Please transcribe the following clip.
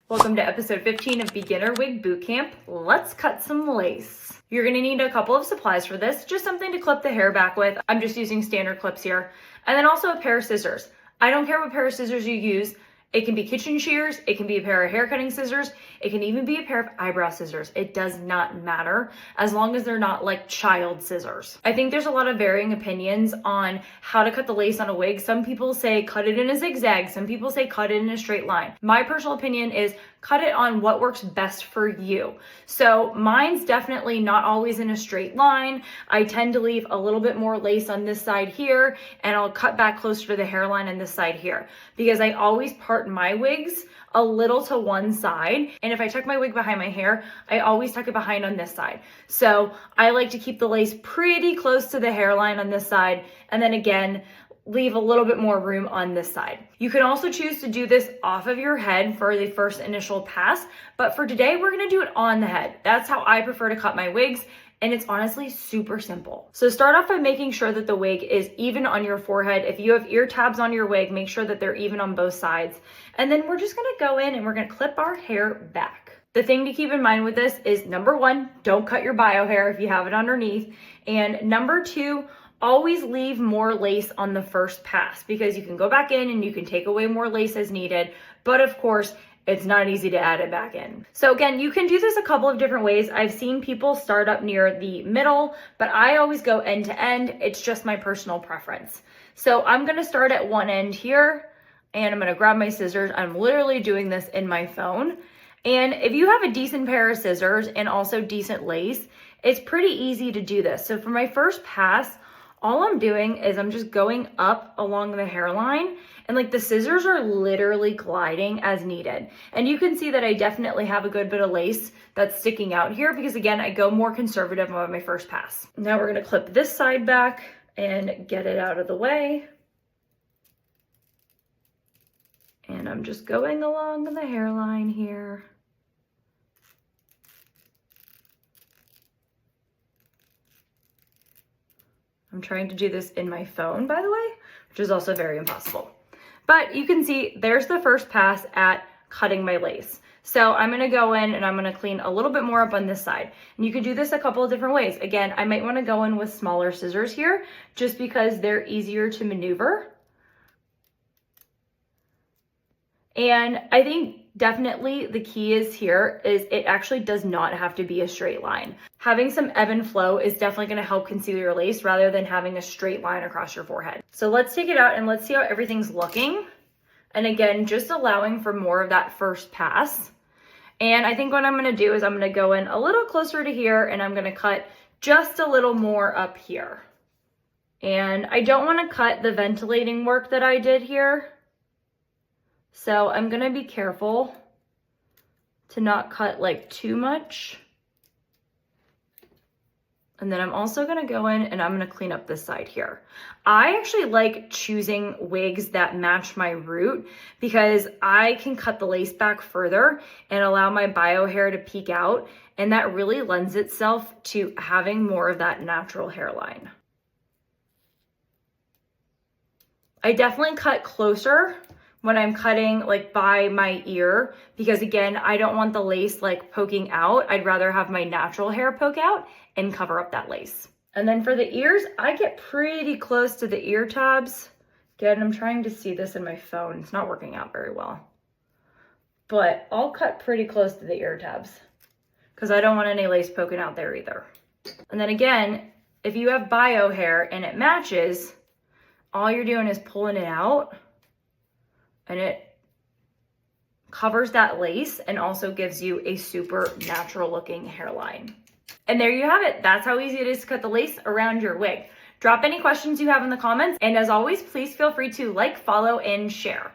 Welcome to episode 15 of Beginner Wig Bootcamp. Let's cut some lace. You're gonna need a couple of supplies for this, just something to clip the hair back with. I'm just using standard clips here. And then also a pair of scissors. I don't care what pair of scissors you use. It can be kitchen shears, it can be a pair of hair cutting scissors, it can even be a pair of eyebrow scissors. It does not matter as long as they're not like child scissors. I think there's a lot of varying opinions on how to cut the lace on a wig. Some people say cut it in a zigzag, some people say cut it in a straight line. My personal opinion is cut it on what works best for you. So mine's definitely not always in a straight line. I tend to leave a little bit more lace on this side here, and I'll cut back closer to the hairline on this side here, because I always part my wigs a little to one side. And if I tuck my wig behind my hair, I always tuck it behind on this side. So I like to keep the lace pretty close to the hairline on this side, and then again, leave a little bit more room on this side. You can also choose to do this off of your head for the first initial pass, but for today, we're gonna do it on the head. That's how I prefer to cut my wigs, and it's honestly super simple. So start off by making sure that the wig is even on your forehead. If you have ear tabs on your wig, make sure that they're even on both sides. And then we're just gonna go in and we're gonna clip our hair back. The thing to keep in mind with this is number one, don't cut your bio hair if you have it underneath. And number two, always leave more lace on the first pass, because you can go back in and you can take away more lace as needed. But of course, it's not easy to add it back in. So again, you can do this a couple of different ways. I've seen people start up near the middle, but I always go end to end. It's just my personal preference. So I'm gonna start at one end here, and I'm gonna grab my scissors. I'm literally doing this in my phone. And if you have a decent pair of scissors and also decent lace, it's pretty easy to do this. So for my first pass, all I'm doing is I'm just going up along the hairline, and like the scissors are literally gliding as needed. And you can see that I definitely have a good bit of lace that's sticking out here, because again, I go more conservative on my first pass. Now we're gonna clip this side back and get it out of the way. And I'm just going along the hairline here. I'm trying to do this in my phone, by the way, which is also very impossible. But you can see there's the first pass at cutting my lace. So I'm gonna go in and I'm gonna clean a little bit more up on this side. And you can do this a couple of different ways. Again, I might wanna go in with smaller scissors here, just because they're easier to maneuver. And I think definitely the key is here is it actually does not have to be a straight line. Having some ebb and flow is definitely gonna help conceal your lace rather than having a straight line across your forehead. So let's take it out and let's see how everything's looking. And again, just allowing for more of that first pass. And I think what I'm gonna do is I'm gonna go in a little closer to here, and I'm gonna cut just a little more up here. And I don't wanna cut the ventilating work that I did here. So I'm gonna be careful to not cut like too much. And then I'm also gonna go in and I'm gonna clean up this side here. I actually like choosing wigs that match my root, because I can cut the lace back further and allow my bio hair to peek out. And that really lends itself to having more of that natural hairline. I definitely cut closer when I'm cutting like by my ear, because again, I don't want the lace like poking out. I'd rather have my natural hair poke out and cover up that lace. And then for the ears, I get pretty close to the ear tabs. Again, I'm trying to see this in my phone. It's not working out very well. But I'll cut pretty close to the ear tabs, because I don't want any lace poking out there either. And then again, if you have bio hair and it matches, all you're doing is pulling it out, and it covers that lace and also gives you a super natural looking hairline. And there you have it. That's how easy it is to cut the lace around your wig. Drop any questions you have in the comments. And as always, please feel free to like, follow, and share.